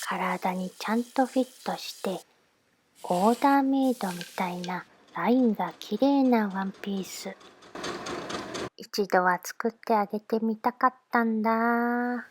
体にちゃんとフィットしてオーダーメイドみたいなラインが綺麗なワンピース。一度は作ってあげてみたかったんだ。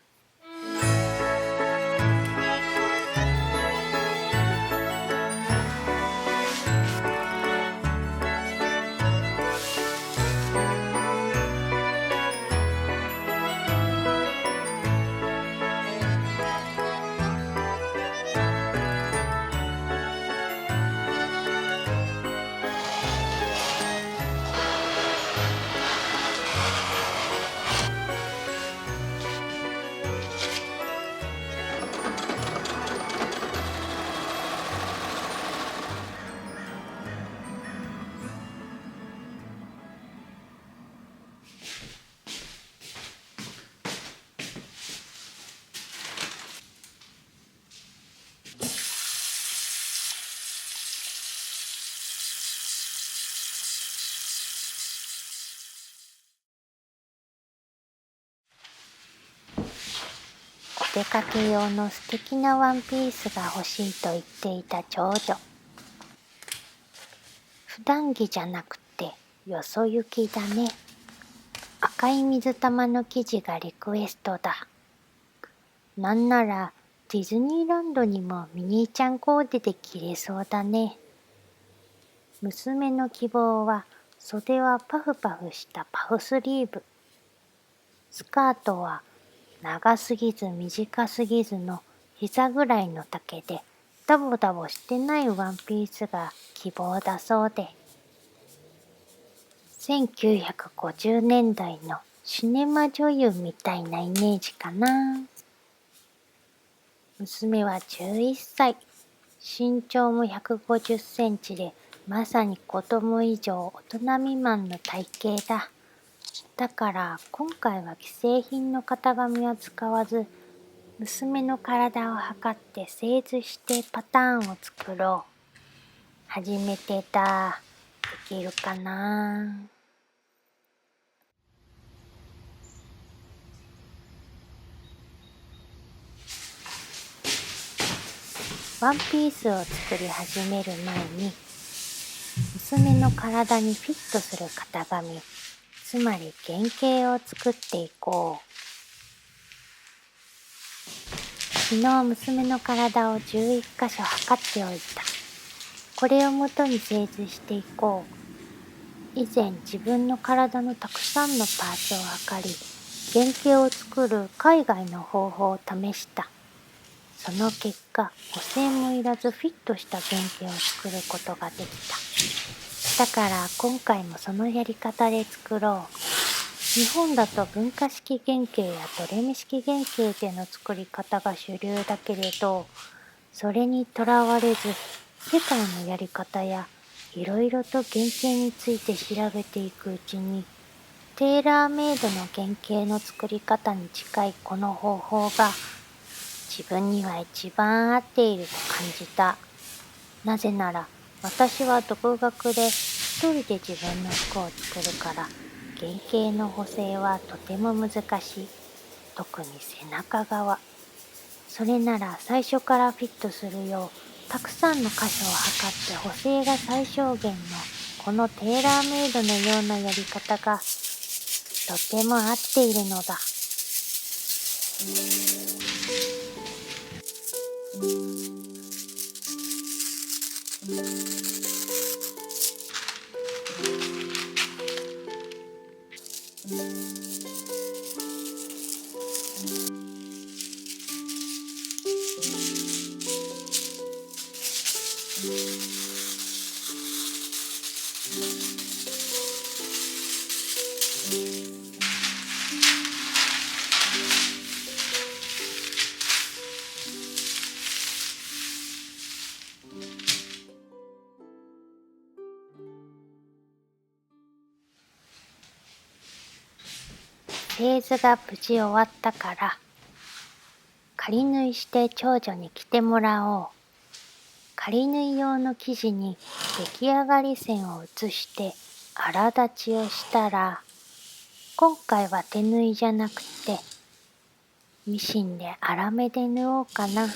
お出かけ用の素敵なワンピースが欲しいと言っていた長女。普段着じゃなくてよそ行きだね。赤い水玉の生地がリクエストだ。なんならディズニーランドにもミニーちゃんコーデで着れそうだね。娘の希望は袖はパフパフしたパフスリーブ。スカートは長すぎず短すぎずの膝ぐらいの丈でダボダボしてないワンピースが希望だそうで、1950年代のシネマ女優みたいなイメージかな。娘は11歳、身長も150センチでまさに子供以上大人未満の体型だ。だから今回は既製品の型紙は使わず、娘の体を測って製図してパターンを作ろう。初めてだ。できるかな。ワンピースを作り始める前に、娘の体にフィットする型紙、つまり原型を作っていこう。昨日娘の体を11箇所測っておいた。これをもとに製図していこう。以前自分の体のたくさんのパーツを測り、原型を作る海外の方法を試した。その結果、補正もいらずフィットした原型を作ることができた。だから今回もそのやり方で作ろう。日本だと分化式原型やドレミ式原型での作り方が主流だけれど、それにとらわれず世界のやり方やいろいろと原型について調べていくうちに、テーラーメイドの原型の作り方に近いこの方法が自分には一番合っていると感じた。なぜなら私は独学で一人で自分の服を作るから、原型の補正はとても難しい。特に背中側。それなら最初からフィットするようたくさんの箇所を測って補正が最小限のこのテーラーメイドのようなやり方がとても合っているのだ。製図が無事終わったから仮縫いして長女に着てもらおう。仮縫い用の生地に出来上がり線を写して荒立ちをしたら、今回は手縫いじゃなくてミシンで粗めで縫おうかな。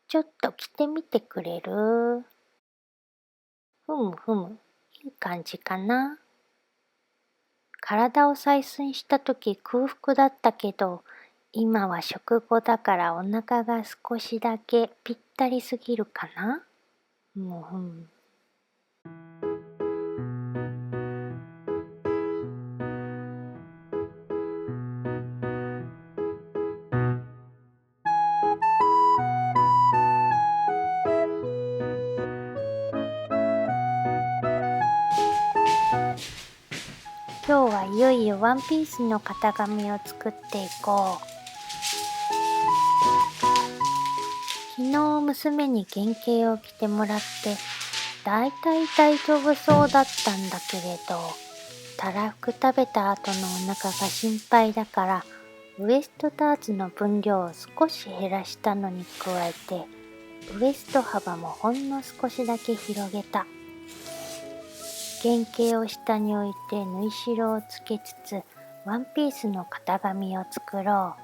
ちょっと着てみてくれる？ふむふむ、いい感じかな。体を採寸したとき空腹だったけど、今は食後だからお腹が少しだけぴったりすぎるかな。ふむふむ。今日はいよいよワンピースの型紙を作っていこう。昨日娘に原型を着てもらってだいたい大丈夫そうだったんだけれど、たらふく食べた後のお腹が心配だからウエストダーツの分量を少し減らしたのに加えてウエスト幅もほんの少しだけ広げた。原型を下に置いて縫い代をつけつつワンピースの型紙を作ろう。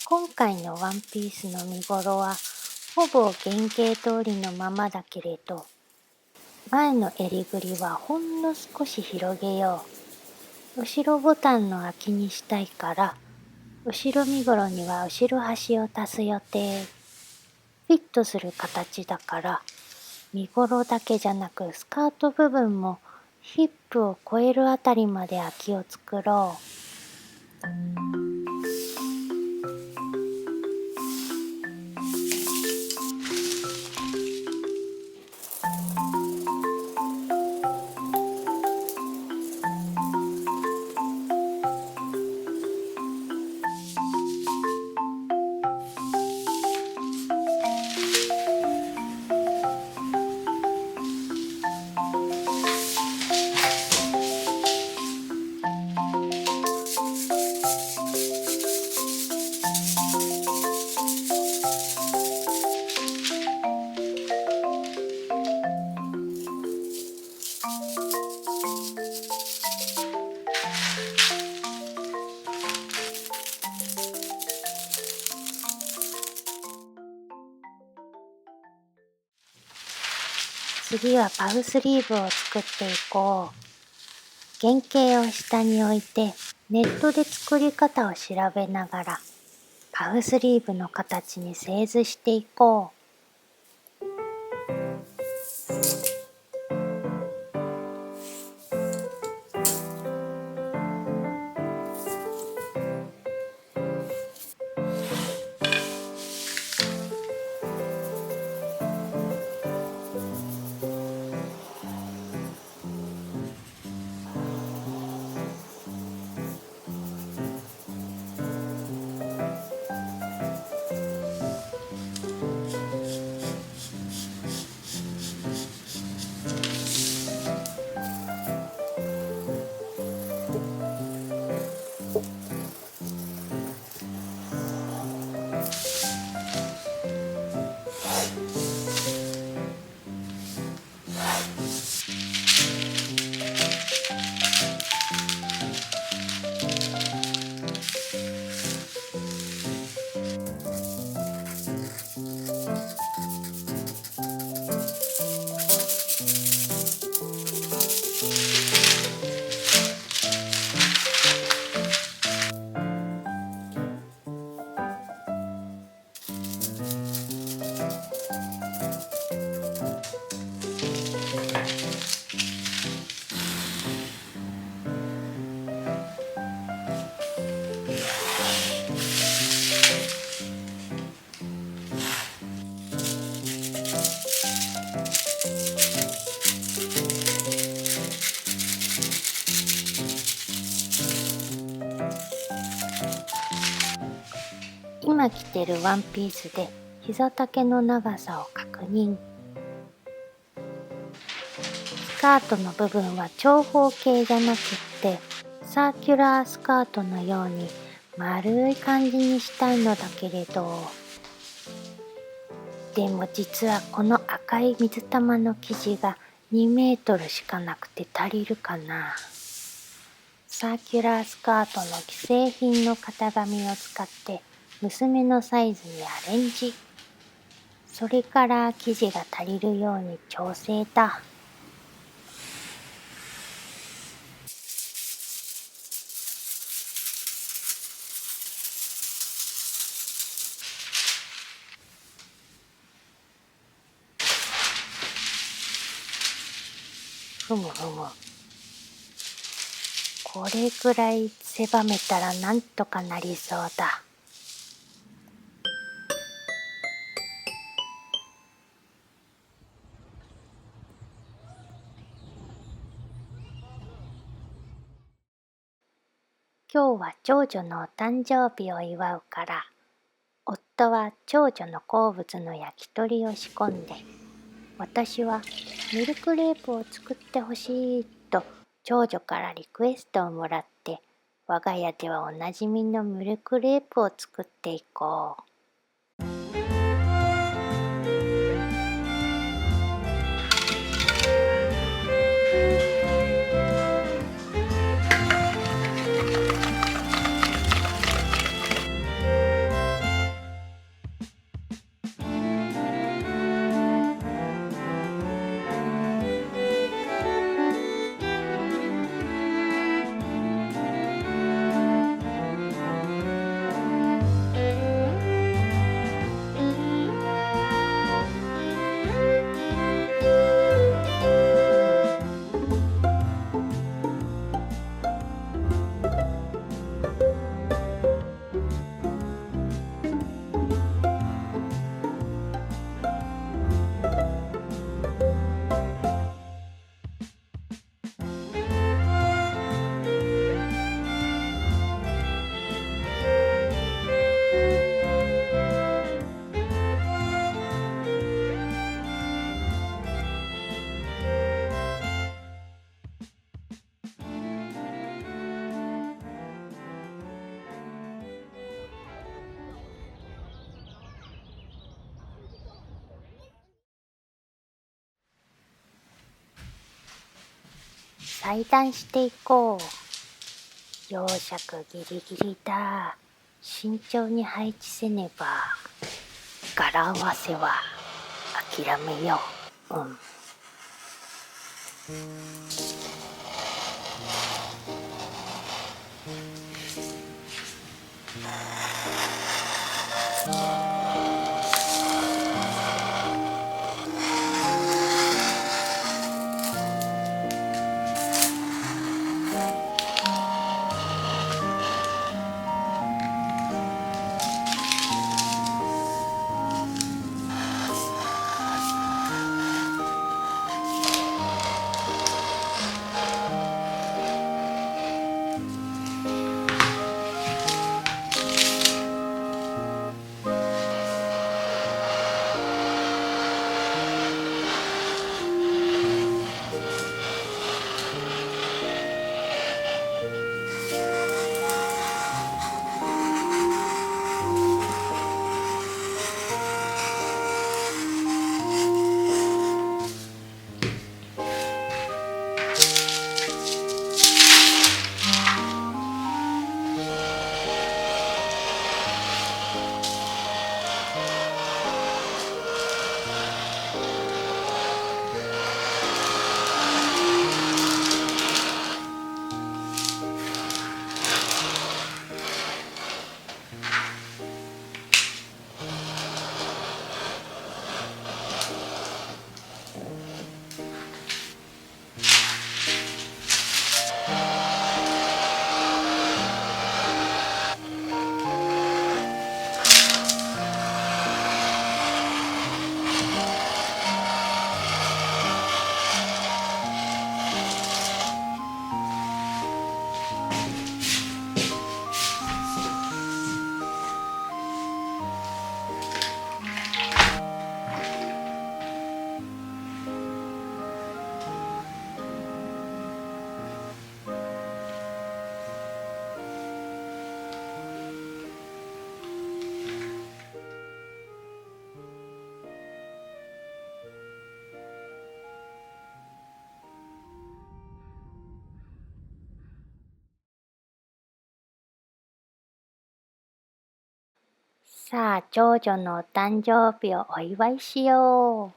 今回のワンピースの見頃はほぼ原型通りのままだけれど、前の襟ぐりはほんの少し広げよう。後ろボタンの空きにしたいから、後ろ身頃には後ろ端を足す予定。フィットする形だから、身頃だけじゃなくスカート部分もヒップを超えるあたりまで空きを作ろう。次はパフスリーブを作っていこう。原型を下に置いてネットで作り方を調べながらパフスリーブの形に製図していこう。今着てるワンピースで膝丈の長さを確認。スカートの部分は長方形じゃなくってサーキュラースカートのように丸い感じにしたいのだけれど、でも実はこの赤い水玉の生地が2メートルしかなくて足りるかな。サーキュラースカートの既製品の型紙を使って娘のサイズにアレンジ。それから生地が足りるように調整だ。ふむふむ。これくらい狭めたらなんとかなりそうだ。今日は長女のお誕生日を祝うから、夫は長女の好物の焼き鳥を仕込んで、私はミルクレープを作ってほしいと長女からリクエストをもらって、我が家ではおなじみのミルクレープを作っていこう。裁断していこう。容尺ギリギリだ。慎重に配置せねば。柄合わせは諦めよう。さあ、長女のお誕生日をお祝いしよう。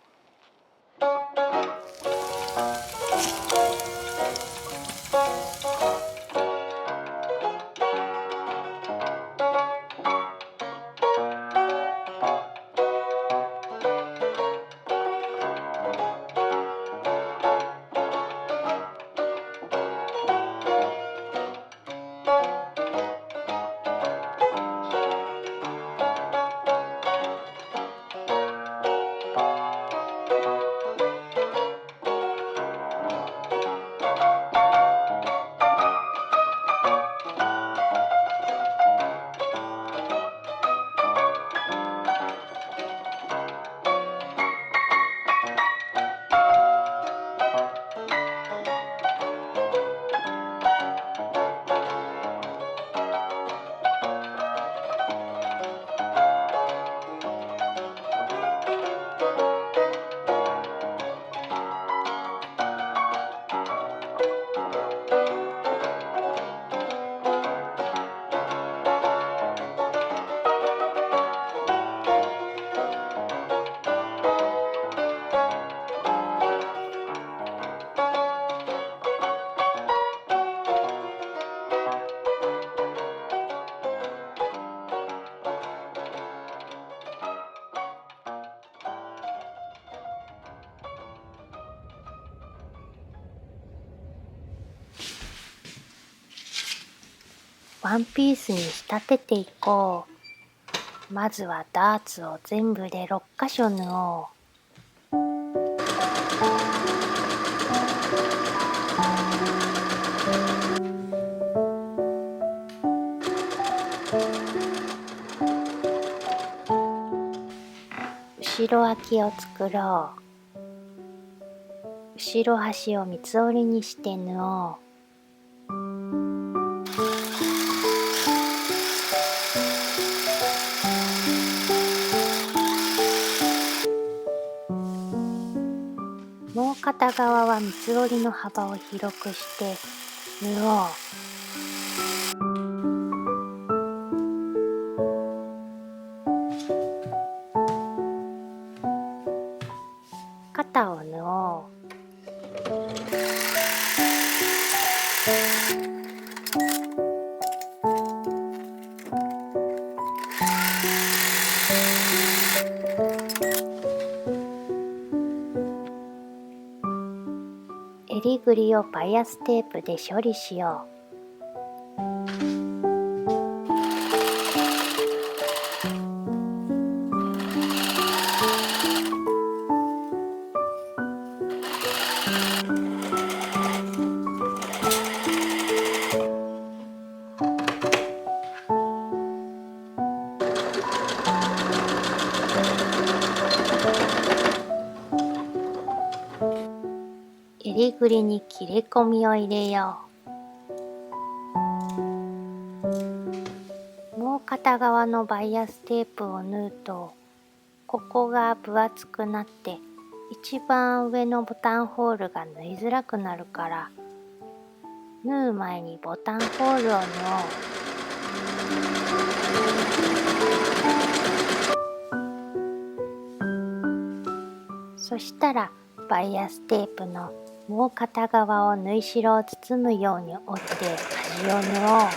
ワンピースに仕立てていこう。まずはダーツを全部で6箇所縫おう。後ろあきを作ろう。後ろ端を三つ折りにして縫おう。もう片側は三つ折りの幅を広くして縫おう。肩を縫おう。襟ぐりをバイアステープで処理しよう。襟ぐりに切れ込みを入れよう。もう片側のバイアステープを縫うと、ここが分厚くなって一番上のボタンホールが縫いづらくなるから、縫う前にボタンホールを縫おう。そしたらバイアステープのもう片側を縫い代を包むように折って端を縫おう。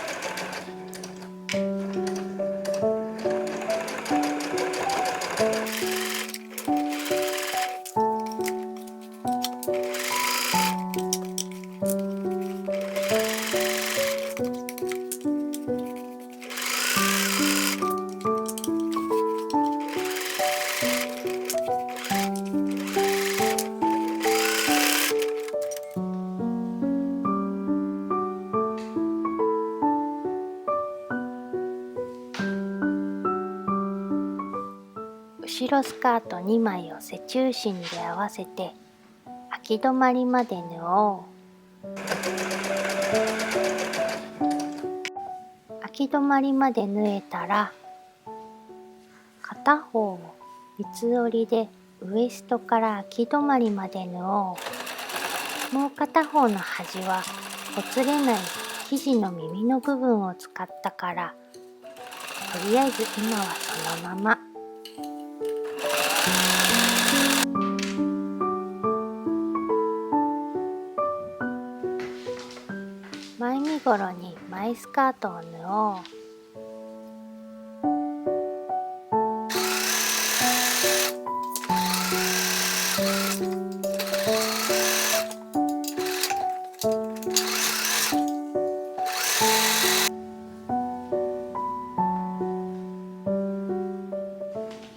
後ろスカート2枚を背中心で合わせてあき止まりまで縫おう。あき止まりまで縫えたら、片方を三つ折りでウエストからあき止まりまで縫おう。もう片方の端はほつれない生地の耳の部分を使ったから、りあえず今はそのまま。前身ごろに前スカートを縫おう。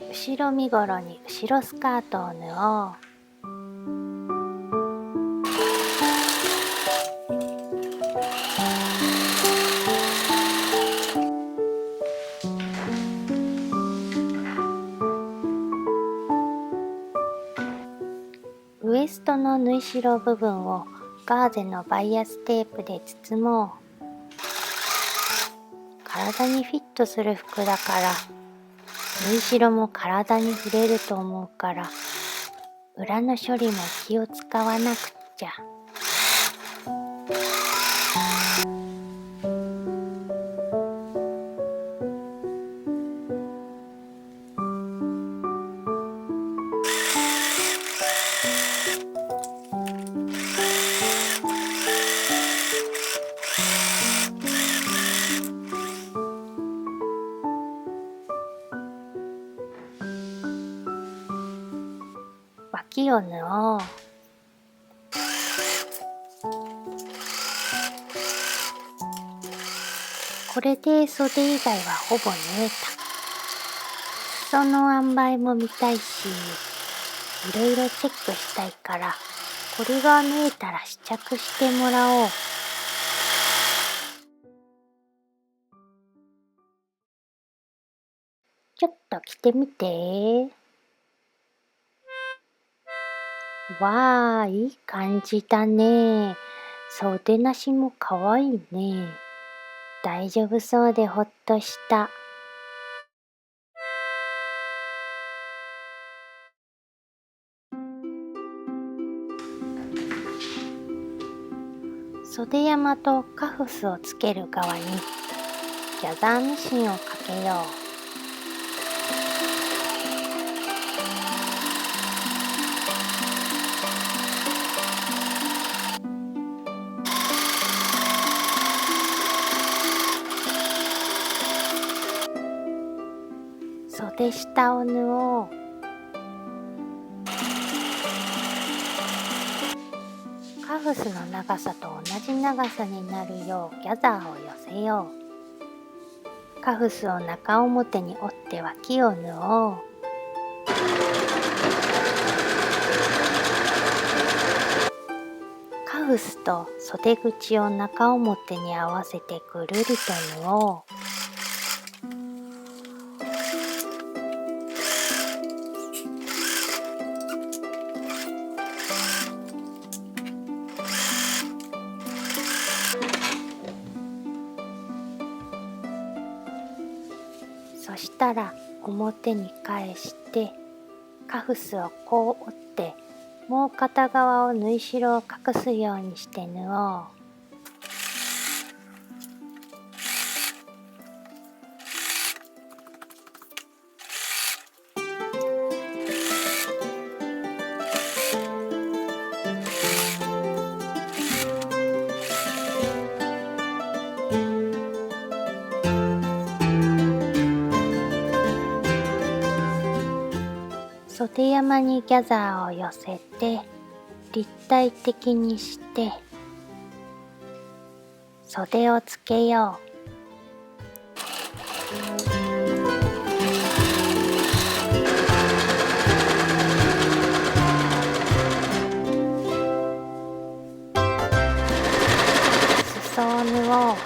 後ろ身ごろに後ろスカートを縫おう。ウエストの縫い代部分をガーゼのバイアステープで包もう。体にフィットする服だから縫い代も体に触れると思うから裏の処理も気を使わなくっちゃ。脇を縫おう。これで袖以外はほぼ縫えた。裾の塩梅も見たいし、いろいろチェックしたいから、これが縫えたら試着してもらおう。ちょっと着てみて。わあ、いい感じだね。袖なしもかわいいね。大丈夫そうでほっとした。袖山とカフスをつける側にギャザーミシンをかけよう。袖下を縫おう。カフスの長さと同じ長さになるようギャザーを寄せよう。カフスを中表に折って脇を縫おう。カフスと袖口を中表に合わせてぐるりと縫おう。そしたら表に返してカフスをこう折ってもう片側を縫い代を隠すようにして縫おう。袖山にギャザーを寄せて立体的にして袖をつけよう。裾を縫おう。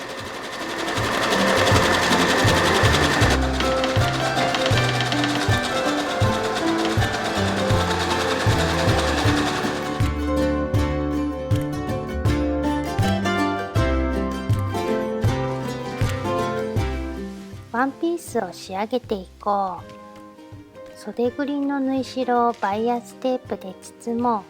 ワンピースを仕上げていこう。袖ぐりの縫い代をバイアステープで包もう。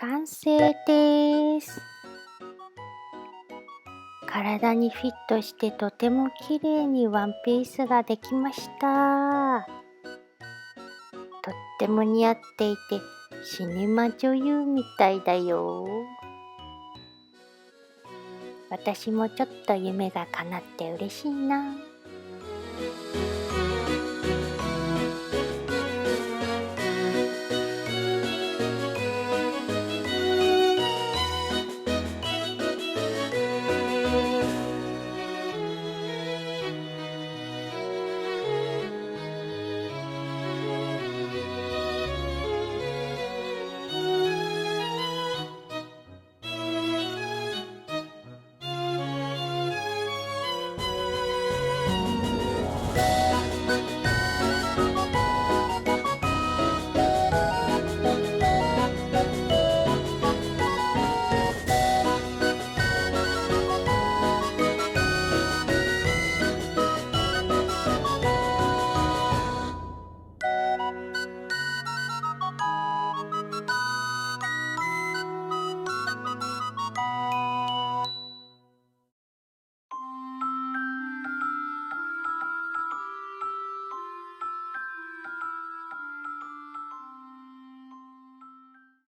完成です。体にフィットしてとても綺麗にワンピースができました。とっても似合っていてシネマ女優みたいだよ。私もちょっと夢が叶って嬉しいな。